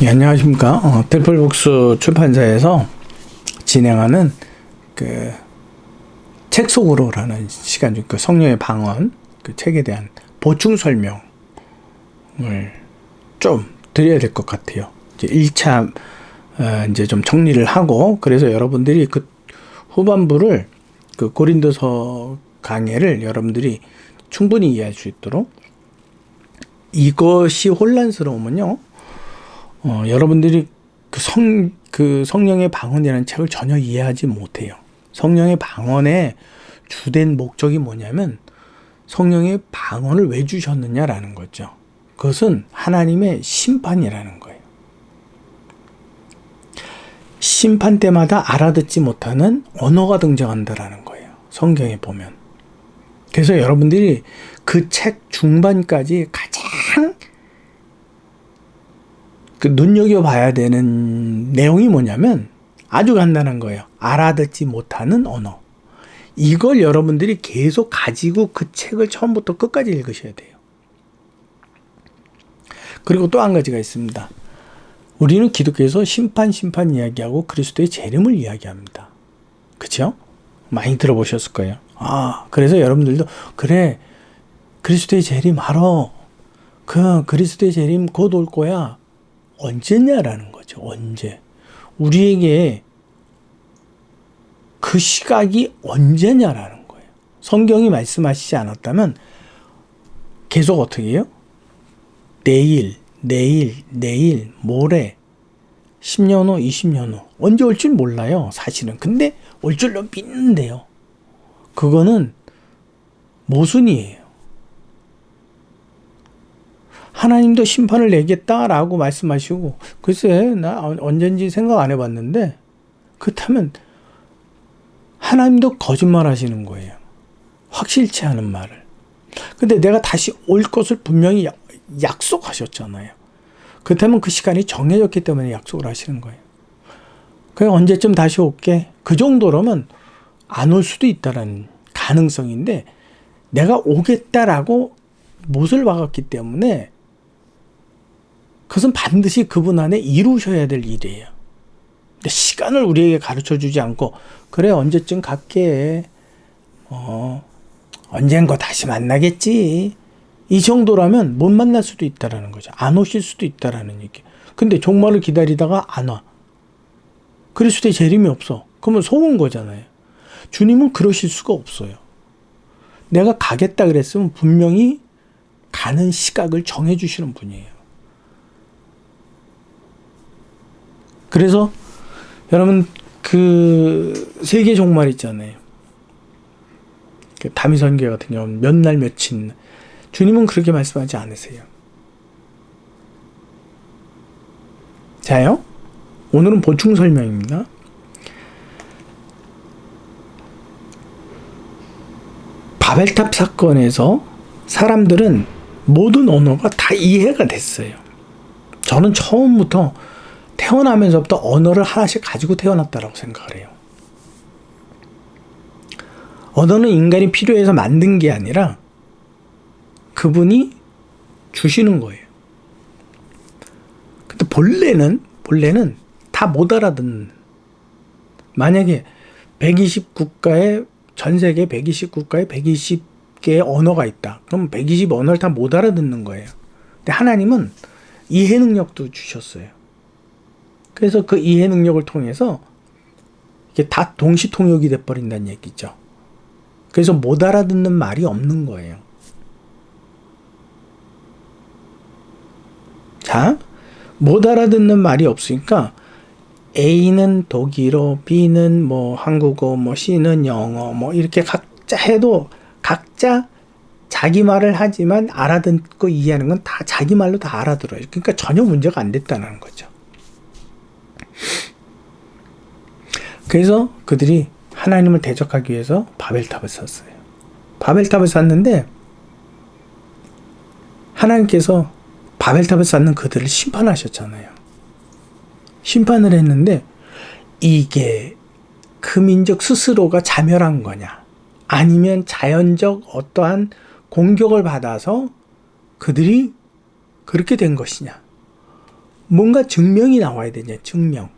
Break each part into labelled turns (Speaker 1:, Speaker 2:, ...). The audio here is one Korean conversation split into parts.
Speaker 1: 예, 안녕하십니까. 델플북스 출판사에서 진행하는 책 속으로라는 시간 중 성령의 방언 책에 대한 보충 설명을 좀 드려야 될 것 같아요. 이제 1차 이제 좀 정리를 하고, 그래서 여러분들이 후반부를 고린도서 강해를 여러분들이 충분히 이해할 수 있도록, 이것이 혼란스러우면요, 여러분들이 성령의 방언이라는 책을 전혀 이해하지 못해요. 성령의 방언의 주된 목적이 뭐냐면, 성령의 방언을 왜 주셨느냐라는 거죠. 그것은 하나님의 심판이라는 거예요. 심판 때마다 알아듣지 못하는 언어가 등장한다라는 거예요. 성경에 보면. 그래서 여러분들이 그 책 중반까지 가장 눈여겨봐야 되는 내용이 뭐냐면 아주 간단한 거예요. 알아듣지 못하는 언어. 이걸 여러분들이 계속 가지고 그 책을 처음부터 끝까지 읽으셔야 돼요. 그리고 또 한 가지가 있습니다. 우리는 기독교에서 심판 이야기하고 그리스도의 재림을 이야기합니다. 그렇죠? 많이 들어보셨을 거예요. 그래서 여러분들도 그래, 그리스도의 재림 알아. 그리스도의 재림 곧 올 거야. 언제냐라는 거죠. 언제. 우리에게 그 시각이 언제냐라는 거예요. 성경이 말씀하시지 않았다면 계속 어떻게 해요? 내일, 모레, 10년 후, 20년 후. 언제 올 줄 몰라요, 사실은. 근데 올 줄로 믿는데요. 그거는 모순이에요. 하나님도 심판을 내겠다라고 말씀하시고, 글쎄, 나 언젠지 생각 안 해봤는데, 그렇다면 하나님도 거짓말 하시는 거예요. 확실치 않은 말을. 근데 내가 다시 올 것을 분명히 약속하셨잖아요. 그렇다면 그 시간이 정해졌기 때문에 약속을 하시는 거예요. 그냥 언제쯤 다시 올게. 그 정도라면 안 올 수도 있다는 가능성인데, 내가 오겠다라고 못을 박았기 때문에 그것은 반드시 그분 안에 이루셔야 될 일이에요. 근데 시간을 우리에게 가르쳐 주지 않고, 그래, 언제쯤 갈게. 언젠가 다시 만나겠지. 이 정도라면 못 만날 수도 있다라는 거죠. 안 오실 수도 있다라는 얘기. 근데 종말을 기다리다가 안 와. 그리스도의 재림이 없어. 그러면 속은 거잖아요. 주님은 그러실 수가 없어요. 내가 가겠다 그랬으면 분명히 가는 시각을 정해주시는 분이에요. 그래서 여러분, 세계 종말 있잖아요. 다미선교 같은 경우는 몇 날 며칠. 주님은 그렇게 말씀하지 않으세요. 자요, 오늘은 보충 설명입니다. 바벨탑 사건에서 사람들은 모든 언어가 다 이해가 됐어요. 저는 처음부터 태어나면서부터 언어를 하나씩 가지고 태어났다라고 생각을 해요. 언어는 인간이 필요해서 만든 게 아니라 그분이 주시는 거예요. 근데 본래는 다 못 알아듣는, 만약에 120국가에, 전 세계 120국가에 120개의 언어가 있다. 그럼 120 언어를 다 못 알아듣는 거예요. 근데 하나님은 이해 능력도 주셨어요. 그래서 그 이해 능력을 통해서 이게 다 동시 통역이 돼버린다는 얘기죠. 그래서 못 알아듣는 말이 없는 거예요. 자, 못 알아듣는 말이 없으니까 A는 독일어, B는 한국어, C는 영어, 이렇게 각자 해도 각자 자기 말을 하지만 알아듣고 이해하는 건 다 자기 말로 다 알아들어요. 그러니까 전혀 문제가 안 됐다는 거죠. 그래서 그들이 하나님을 대적하기 위해서 바벨탑을 샀어요. 바벨탑을 샀는데 하나님께서 바벨탑을 쌓는 그들을 심판하셨잖아요. 심판을 했는데 이게 그 민족 스스로가 자멸한 거냐, 아니면 자연적 어떠한 공격을 받아서 그들이 그렇게 된 것이냐. 뭔가 증명이 나와야 되냐, 증명.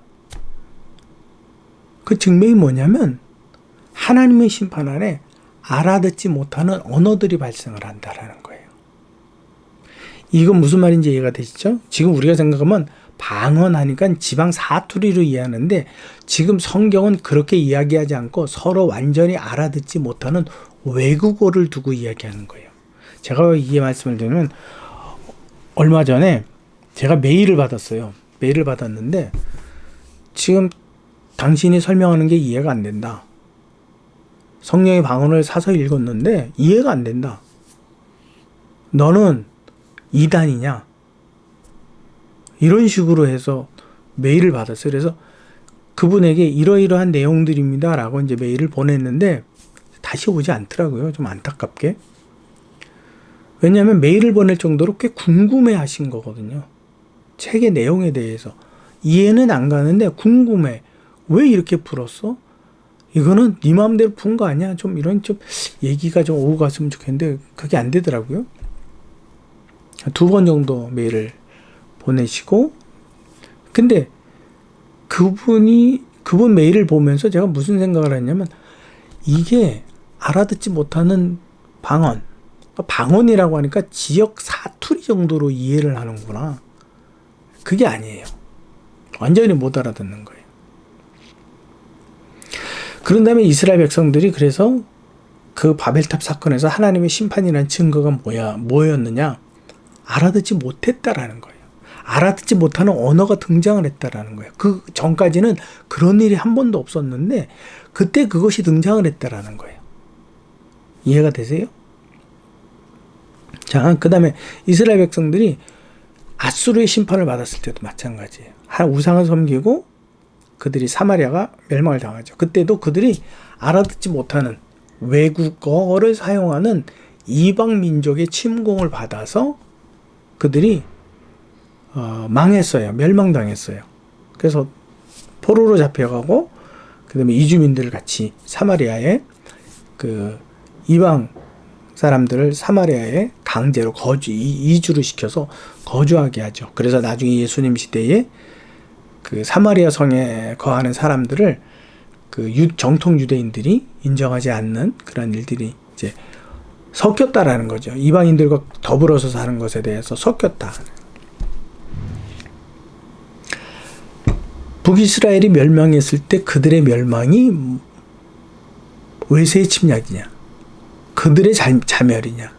Speaker 1: 그 증명이 뭐냐면 하나님의 심판 안에 알아듣지 못하는 언어들이 발생을 한다라는 거예요. 이건 무슨 말인지 이해가 되시죠? 지금 우리가 생각하면 방언하니까 지방 사투리로 이해하는데 지금 성경은 그렇게 이야기하지 않고 서로 완전히 알아듣지 못하는 외국어를 두고 이야기하는 거예요. 제가 이 말씀을 드리면 얼마 전에 제가 메일을 받았어요. 메일을 받았는데 지금 당신이 설명하는 게 이해가 안 된다. 성령의 방언을 사서 읽었는데 이해가 안 된다. 너는 이단이냐? 이런 식으로 해서 메일을 받았어요. 그래서 그분에게 이러이러한 내용들입니다 라고 이제 메일을 보냈는데 다시 오지 않더라고요. 좀 안타깝게. 왜냐하면 메일을 보낼 정도로 꽤 궁금해 하신 거거든요. 책의 내용에 대해서. 이해는 안 가는데 궁금해. 왜 이렇게 풀었어? 이거는 네 마음대로 푼 거 아니야? 좀 이런 좀 얘기가 좀 오고 갔으면 좋겠는데 그게 안 되더라고요. 2번 정도 메일을 보내시고 근데 그분 메일을 보면서 제가 무슨 생각을 했냐면 이게 알아듣지 못하는 방언이라고 하니까 지역 사투리 정도로 이해를 하는구나. 그게 아니에요. 완전히 못 알아듣는 거예요. 그런 다음에 이스라엘 백성들이 그래서 그 바벨탑 사건에서 하나님의 심판이라는 증거가 뭐였느냐? 알아듣지 못했다라는 거예요. 알아듣지 못하는 언어가 등장을 했다라는 거예요. 그 전까지는 그런 일이 한 번도 없었는데 그때 그것이 등장을 했다라는 거예요. 이해가 되세요? 자, 그 다음에 이스라엘 백성들이 아수르의 심판을 받았을 때도 마찬가지예요. 우상을 섬기고 그들이 사마리아가 멸망을 당하죠. 그때도 그들이 알아듣지 못하는 외국어를 사용하는 이방 민족의 침공을 받아서 그들이 망했어요. 멸망당했어요. 그래서 포로로 잡혀가고 그다음에 이주민들을 같이 사마리아에 그 이방 사람들을 사마리아에 강제로 이주를 시켜서 거주하게 하죠. 그래서 나중에 예수님 시대에 그 사마리아 성에 거하는 사람들을 그 정통 유대인들이 인정하지 않는 그런 일들이 이제 섞였다라는 거죠. 이방인들과 더불어서 사는 것에 대해서 섞였다. 북이스라엘이 멸망했을 때 그들의 멸망이 외세의 침략이냐, 그들의 자멸이냐,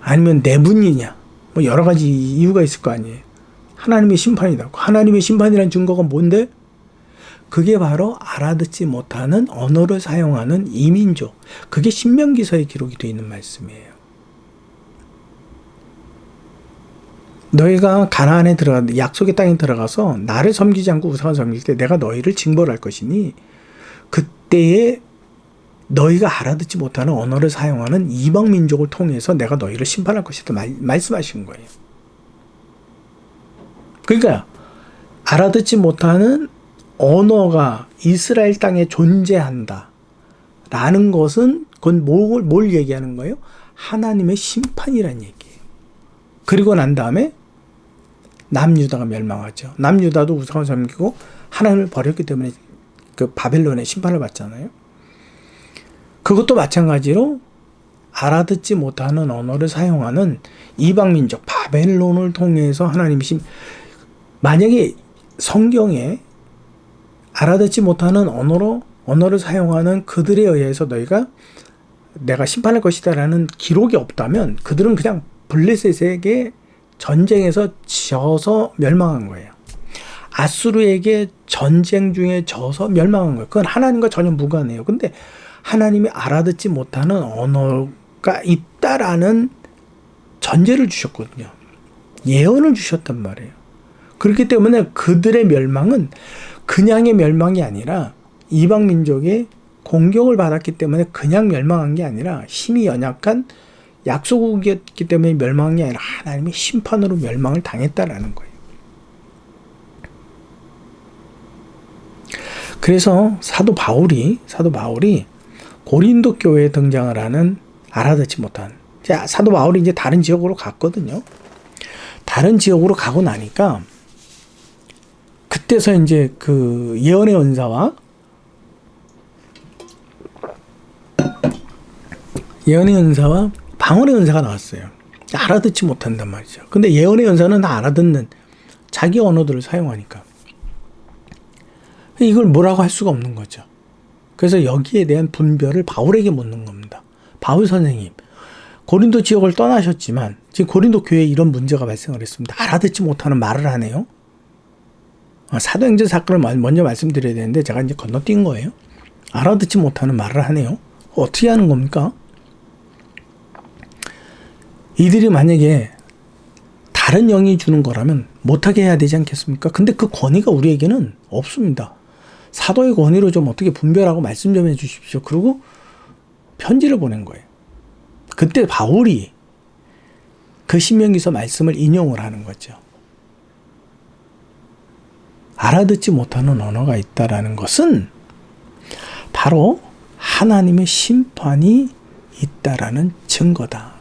Speaker 1: 아니면 내분이냐, 뭐 여러 가지 이유가 있을 거 아니에요. 하나님의 심판이다. 하나님의 심판이라는 증거가 뭔데? 그게 바로 알아듣지 못하는 언어를 사용하는 이민족. 그게 신명기서에 기록이 되어 있는 말씀이에요. 너희가 가나안에 약속의 땅에 들어가서 나를 섬기지 않고 우상을 섬길 때 내가 너희를 징벌할 것이니 그때에 너희가 알아듣지 못하는 언어를 사용하는 이방 민족을 통해서 내가 너희를 심판할 것이다 말씀하신 거예요. 그러니까 알아듣지 못하는 언어가 이스라엘 땅에 존재한다 라는 것은 그건 뭘 얘기하는 거예요? 하나님의 심판이라는 얘기예요. 그리고 난 다음에 남유다가 멸망하죠. 남유다도 우상을 섬기고 하나님을 버렸기 때문에 그 바벨론의 심판을 받잖아요. 그것도 마찬가지로 알아듣지 못하는 언어를 사용하는 이방민족 바벨론을 통해서 하나님이 만약에 성경에 알아듣지 못하는 언어를 사용하는 그들에 의해서 내가 심판할 것이다 라는 기록이 없다면 그들은 그냥 블레셋에게 전쟁에서 져서 멸망한 거예요. 아수르에게 전쟁 중에 져서 멸망한 거예요. 그건 하나님과 전혀 무관해요. 근데 하나님이 알아듣지 못하는 언어가 있다라는 전제를 주셨거든요. 예언을 주셨단 말이에요. 그렇기 때문에 그들의 멸망은 그냥의 멸망이 아니라 이방 민족의 공격을 받았기 때문에 그냥 멸망한 게 아니라 힘이 연약한 약소국이었기 때문에 멸망한 게 아니라 하나님의 심판으로 멸망을 당했다라는 거예요. 그래서 사도 바울이 고린도 교회에 등장을 하는 알아듣지 못한 사도 바울이 이제 다른 지역으로 갔거든요. 다른 지역으로 가고 나니까 그때서 이제 그 예언의 은사와 방언의 은사가 나왔어요. 알아듣지 못한단 말이죠. 근데 예언의 은사는 다 알아듣는 자기 언어들을 사용하니까 이걸 뭐라고 할 수가 없는 거죠. 그래서 여기에 대한 분별을 바울에게 묻는 겁니다. 바울 선생님, 고린도 지역을 떠나셨지만 지금 고린도 교회에 이런 문제가 발생을 했습니다. 알아듣지 못하는 말을 하네요. 사도행전 사건을 먼저 말씀드려야 되는데 제가 이제 건너뛴 거예요. 알아듣지 못하는 말을 하네요. 어떻게 하는 겁니까? 이들이 만약에 다른 영이 주는 거라면 못하게 해야 되지 않겠습니까? 근데 그 권위가 우리에게는 없습니다. 사도의 권위로 좀 어떻게 분별하고 말씀 좀 해주십시오. 그리고 편지를 보낸 거예요. 그때 바울이 그 신명기서 말씀을 인용을 하는 거죠. 알아듣지 못하는 언어가 있다라는 것은 바로 하나님의 심판이 있다라는 증거다.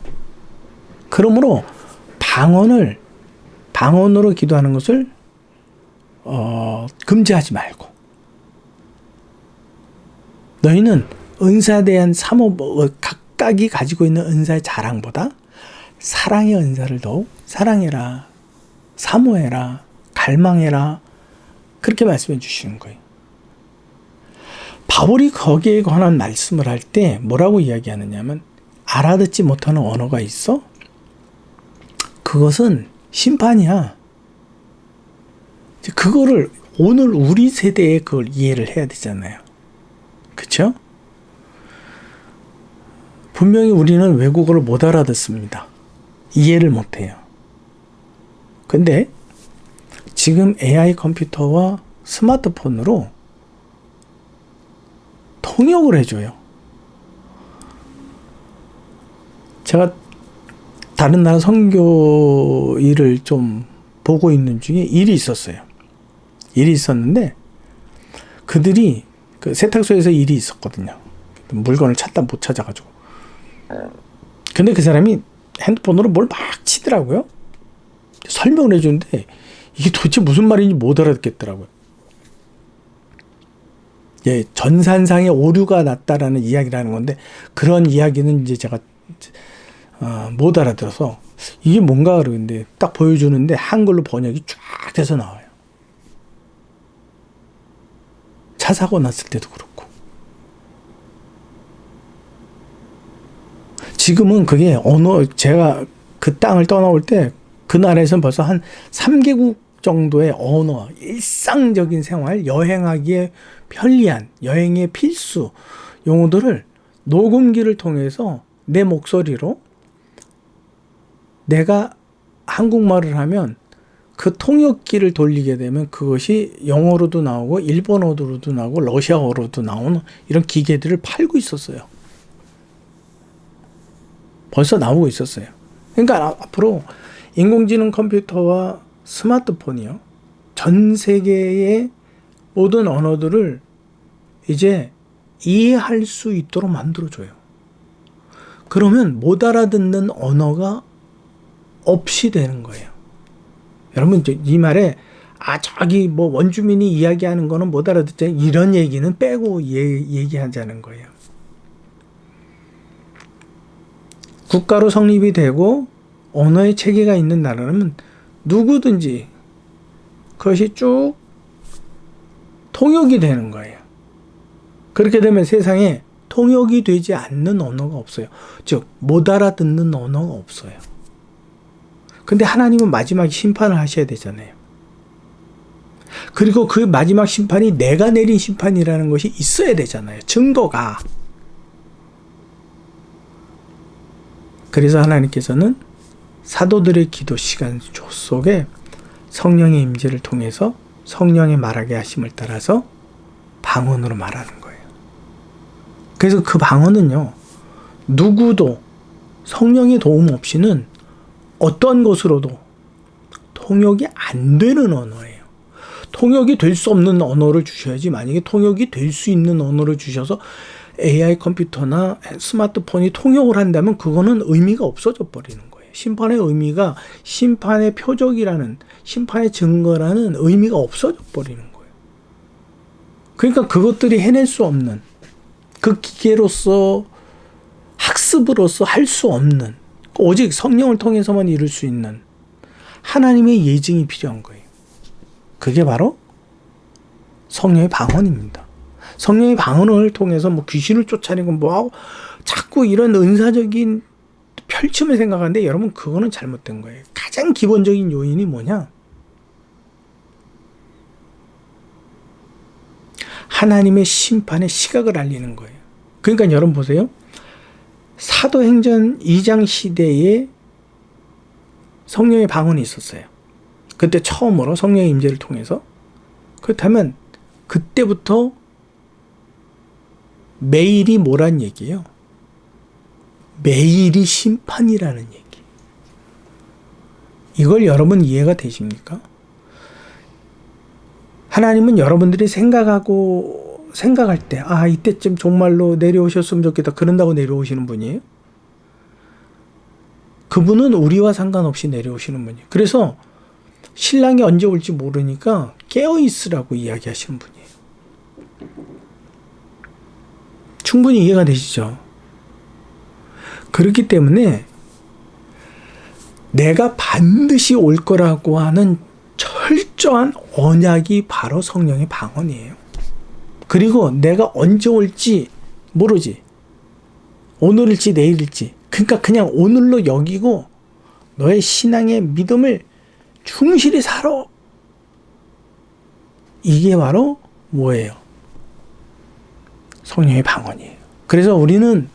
Speaker 1: 그러므로 방언으로 기도하는 것을 금지하지 말고, 너희는 은사에 대한 각각이 가지고 있는 은사의 자랑보다 사랑의 은사를 더욱 사랑해라, 사모해라, 갈망해라, 그렇게 말씀해 주시는 거예요. 바울이 거기에 관한 말씀을 할 때 뭐라고 이야기하느냐면, 알아듣지 못하는 언어가 있어? 그것은 심판이야. 그거를 오늘 우리 세대에 그걸 이해를 해야 되잖아요. 그렇죠? 분명히 우리는 외국어를 못 알아듣습니다. 이해를 못 해요. 근데 지금 AI 컴퓨터와 스마트폰으로 통역을 해줘요. 제가 다른 나라 선교 일을 좀 보고 있는 중에 일이 있었는데 그들이 그 세탁소에서 일이 있었거든요. 물건을 찾다 못 찾아가지고. 근데 그 사람이 핸드폰으로 뭘 막 치더라고요. 설명을 해주는데 이게 도대체 무슨 말인지 못 알아듣겠더라고요. 예, 전산상의 오류가 났다라는 이야기라는 건데 그런 이야기는 이제 제가 못 알아들어서 이게 뭔가 그러는데 딱 보여주는데 한글로 번역이 쫙 돼서 나와요. 차 사고 났을 때도 그렇고. 지금은 그게 제가 그 땅을 떠나올 때 그 나라에서는 벌써 한 3개국 정도의 언어, 일상적인 생활, 여행하기에 편리한, 여행의 필수 용어들을 녹음기를 통해서 내 목소리로 내가 한국말을 하면 그 통역기를 돌리게 되면 그것이 영어로도 나오고 일본어로도 나오고 러시아어로도 나오는 이런 기계들을 팔고 있었어요. 벌써 나오고 있었어요. 그러니까 앞으로 인공지능 컴퓨터와 스마트폰이요, 전 세계의 모든 언어들을 이제 이해할 수 있도록 만들어줘요. 그러면 못 알아듣는 언어가 없이 되는 거예요. 여러분 이 말에 저기 뭐 원주민이 이야기하는 거는 못 알아듣잖아요, 이런 얘기는 빼고 얘기하자는 거예요. 국가로 성립이 되고 언어의 체계가 있는 나라라면 누구든지 그것이 쭉 통역이 되는 거예요. 그렇게 되면 세상에 통역이 되지 않는 언어가 없어요. 즉 못 알아듣는 언어가 없어요. 근데 하나님은 마지막 심판을 하셔야 되잖아요. 그리고 그 마지막 심판이 내가 내린 심판이라는 것이 있어야 되잖아요. 증거가. 그래서 하나님께서는 사도들의 기도 시간 속에 성령의 임재를 통해서 성령의 말하게 하심을 따라서 방언으로 말하는 거예요. 그래서 그 방언은요, 누구도 성령의 도움 없이는 어떤 것으로도 통역이 안 되는 언어예요. 통역이 될 수 없는 언어를 주셔야지, 만약에 통역이 될 수 있는 언어를 주셔서 AI 컴퓨터나 스마트폰이 통역을 한다면 그거는 의미가 없어져 버리는 거예요. 심판의 의미가 심판의 표적이라는, 심판의 증거라는 의미가 없어져 버리는 거예요. 그러니까 그것들이 해낼 수 없는, 그 기계로서 학습으로서 할 수 없는, 오직 성령을 통해서만 이룰 수 있는 하나님의 예증이 필요한 거예요. 그게 바로 성령의 방언입니다. 성령의 방언을 통해서 뭐 귀신을 쫓아내고 뭐하고 자꾸 이런 은사적인 펼침을 생각하는데, 여러분 그거는 잘못된 거예요. 가장 기본적인 요인이 뭐냐? 하나님의 심판의 시각을 알리는 거예요. 그러니까 여러분 보세요. 사도행전 2장 시대에 성령의 방언이 있었어요. 그때 처음으로 성령의 임재를 통해서. 그렇다면 그때부터 매일이 뭐란 얘기예요? 매일이 심판이라는 얘기. 이걸 여러분 이해가 되십니까? 하나님은 여러분들이 생각할 때, 이때쯤 정말로 내려오셨으면 좋겠다, 그런다고 내려오시는 분이에요. 그분은 우리와 상관없이 내려오시는 분이에요. 그래서 신랑이 언제 올지 모르니까 깨어있으라고 이야기하시는 분이에요. 충분히 이해가 되시죠? 그렇기 때문에 내가 반드시 올 거라고 하는 철저한 언약이 바로 성령의 방언이에요. 그리고 내가 언제 올지 모르지. 오늘일지 내일일지. 그러니까 그냥 오늘로 여기고 너의 신앙의 믿음을 충실히 살아. 이게 바로 뭐예요? 성령의 방언이에요. 그래서 우리는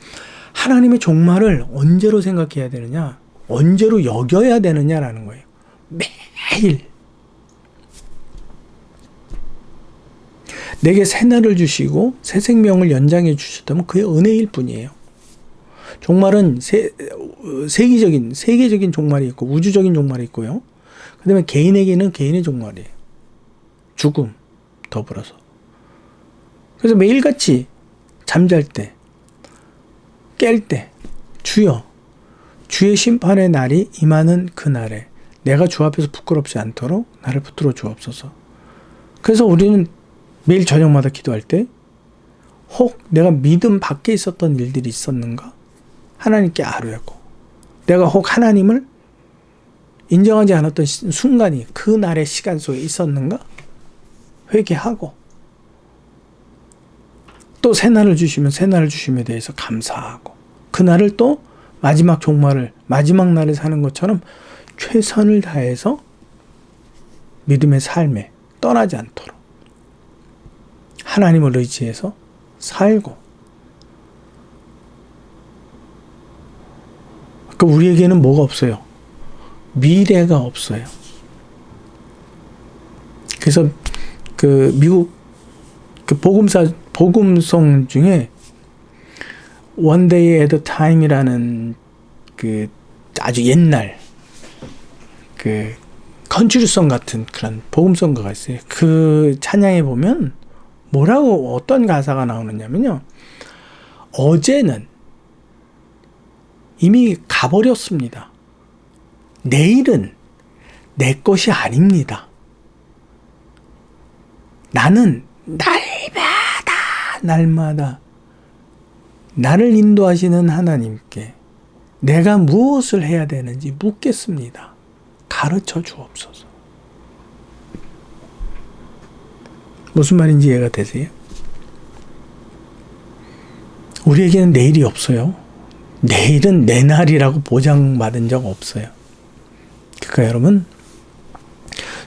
Speaker 1: 하나님의 종말을 언제로 생각해야 되느냐? 언제로 여겨야 되느냐라는 거예요. 매일. 내게 새날을 주시고 새 생명을 연장해 주셨다면 그의 은혜일 뿐이에요. 종말은 세계적인 종말이 있고 우주적인 종말이 있고요. 그 다음에 개인에게는 개인의 종말이에요. 죽음 더불어서. 그래서 매일같이 잠잘 때, 깰 때, 주여, 주의 심판의 날이 임하는 그날에 내가 주 앞에서 부끄럽지 않도록 나를 붙들어 주옵소서. 그래서 우리는 매일 저녁마다 기도할 때, 혹 내가 믿음 밖에 있었던 일들이 있었는가? 하나님께 아뢰고, 내가 혹 하나님을 인정하지 않았던 순간이 그 날의 시간 속에 있었는가? 회개하고, 또 새날을 주시면 새날을 주심에 대해서 감사하고, 그날을 또 마지막 종말을, 마지막 날을 사는 것처럼 최선을 다해서 믿음의 삶에 떠나지 않도록 하나님을 의지해서 살고, 그 우리에게는 뭐가 없어요? 미래가 없어요. 그래서 그 미국 그 복음송 중에 One Day at a Time이라는 그 아주 옛날 그 컨트리송 같은 그런 복음송가가 있어요. 그 찬양에 보면 뭐라고 어떤 가사가 나오느냐면요. 어제는 이미 가버렸습니다. 내일은 내 것이 아닙니다. 나는 날마다 나를 인도하시는 하나님께 내가 무엇을 해야 되는지 묻겠습니다. 가르쳐 주옵소서. 무슨 말인지 이해가 되세요? 우리에게는 내일이 없어요. 내일은 내 날이라고 보장받은 적 없어요. 그러니까 여러분,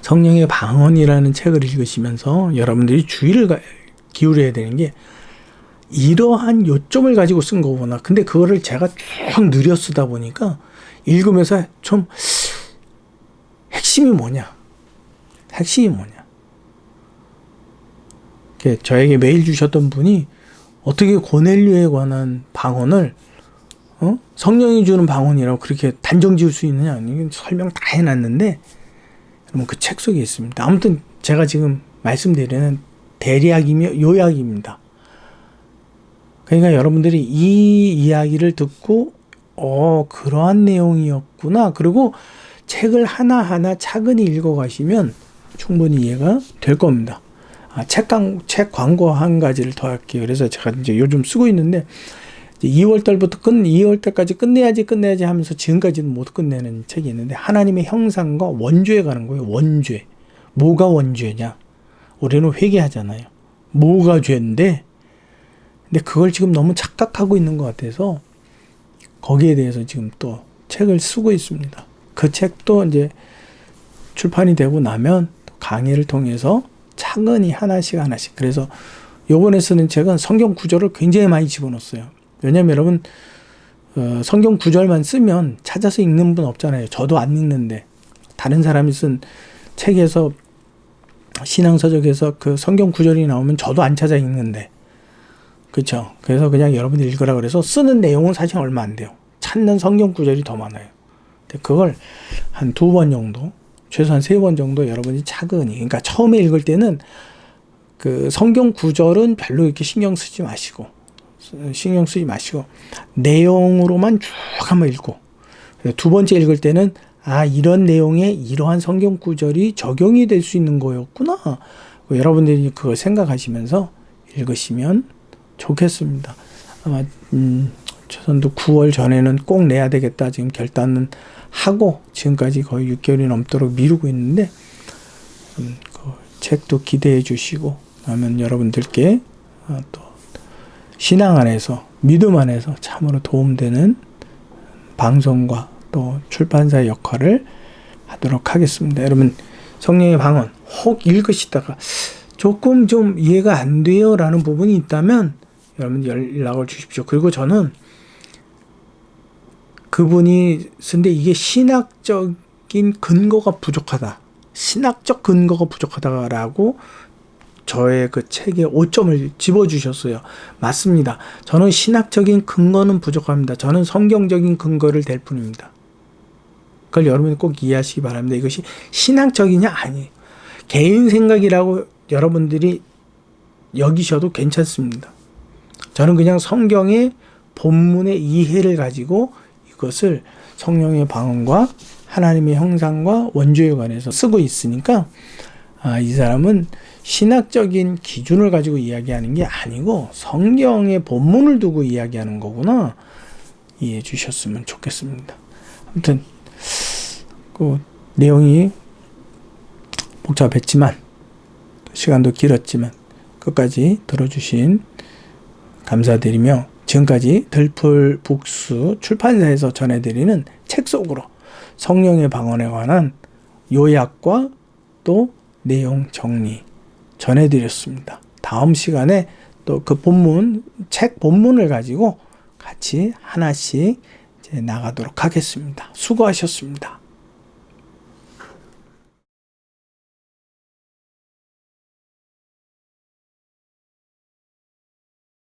Speaker 1: 성령의 방언이라는 책을 읽으시면서 여러분들이 주의를 기울여야 되는 게, 이러한 요점을 가지고 쓴 거구나. 근데 그거를 제가 쭉 느려 쓰다 보니까 읽으면서 좀 핵심이 뭐냐? 저에게 메일 주셨던 분이 어떻게 고넬료에 관한 방언을 성령이 주는 방언이라고 그렇게 단정 지을 수 있느냐? 설명 다 해놨는데 여러분 그 책 속에 있습니다. 아무튼 제가 지금 말씀드리는 대략이며 요약입니다. 그러니까 여러분들이 이 이야기를 듣고 그러한 내용이었구나. 그리고 책을 하나하나 차근히 읽어가시면 충분히 이해가 될 겁니다. 책 광고 한 가지를 더 할게요. 그래서 제가 이제 요즘 쓰고 있는데, 2월달부터 2월달까지 끝내야지 하면서 지금까지는 못 끝내는 책이 있는데, 하나님의 형상과 원죄에 관한 거예요. 원죄. 뭐가 원죄냐? 우리는 회개하잖아요. 뭐가 죄인데? 근데 그걸 지금 너무 착각하고 있는 것 같아서 거기에 대해서 지금 또 책을 쓰고 있습니다. 그 책도 이제 출판이 되고 나면 강의를 통해서 차근히 하나씩. 그래서 요번에 쓰는 책은 성경 구절을 굉장히 많이 집어넣었어요. 왜냐면 여러분, 성경 구절만 쓰면 찾아서 읽는 분 없잖아요. 저도 안 읽는데, 다른 사람이 쓴 책에서, 신앙서적에서 그 성경 구절이 나오면 저도 안 찾아 읽는데, 그렇죠? 그래서 그냥 여러분들 읽으라 그래서 쓰는 내용은 사실 얼마 안 돼요. 찾는 성경 구절이 더 많아요. 그걸 한 2번 정도, 최소한 3번 정도 여러분이 차근히, 그러니까 처음에 읽을 때는 그 성경 구절은 별로 이렇게 신경 쓰지 마시고 내용으로만 쭉 한번 읽고, 두 번째 읽을 때는 이런 내용에 이러한 성경 구절이 적용이 될 수 있는 거였구나. 여러분들이 그걸 생각하시면서 읽으시면 좋겠습니다. 아마 최선도 9월 전에는 꼭 내야 되겠다 지금 결단은 하고 지금까지 거의 6개월이 넘도록 미루고 있는데, 그 책도 기대해 주시고, 그러면 여러분들께 또 신앙 안에서, 믿음 안에서 참으로 도움되는 방송과 또 출판사의 역할을 하도록 하겠습니다. 여러분, 성령의 방언 혹 읽으시다가 조금 좀 이해가 안 돼요 라는 부분이 있다면 여러분 연락을 주십시오. 그리고 저는 그분이 근데 이게 신학적인 근거가 부족하다, 신학적 근거가 부족하다라고 저의 그 책에 5점을 집어주셨어요. 맞습니다. 저는 신학적인 근거는 부족합니다. 저는 성경적인 근거를 댈 뿐입니다. 그걸 여러분이 꼭 이해하시기 바랍니다. 이것이 신학적이냐? 아니에요. 개인 생각이라고 여러분들이 여기셔도 괜찮습니다. 저는 그냥 성경의 본문의 이해를 가지고 이것을 성령의 방언과 하나님의 형상과 원죄에 관해서 쓰고 있으니까, 이 사람은 신학적인 기준을 가지고 이야기하는 게 아니고 성경의 본문을 두고 이야기하는 거구나, 이해해 주셨으면 좋겠습니다. 아무튼 그 내용이 복잡했지만 시간도 길었지만 끝까지 들어주신 감사드리며, 지금까지 들풀 북수 출판사에서 전해드리는 책 속으로 성령의 방언에 관한 요약과 또 내용 정리 전해드렸습니다. 다음 시간에 또 그 본문, 책 본문을 가지고 같이 하나씩 이제 나가도록 하겠습니다. 수고하셨습니다.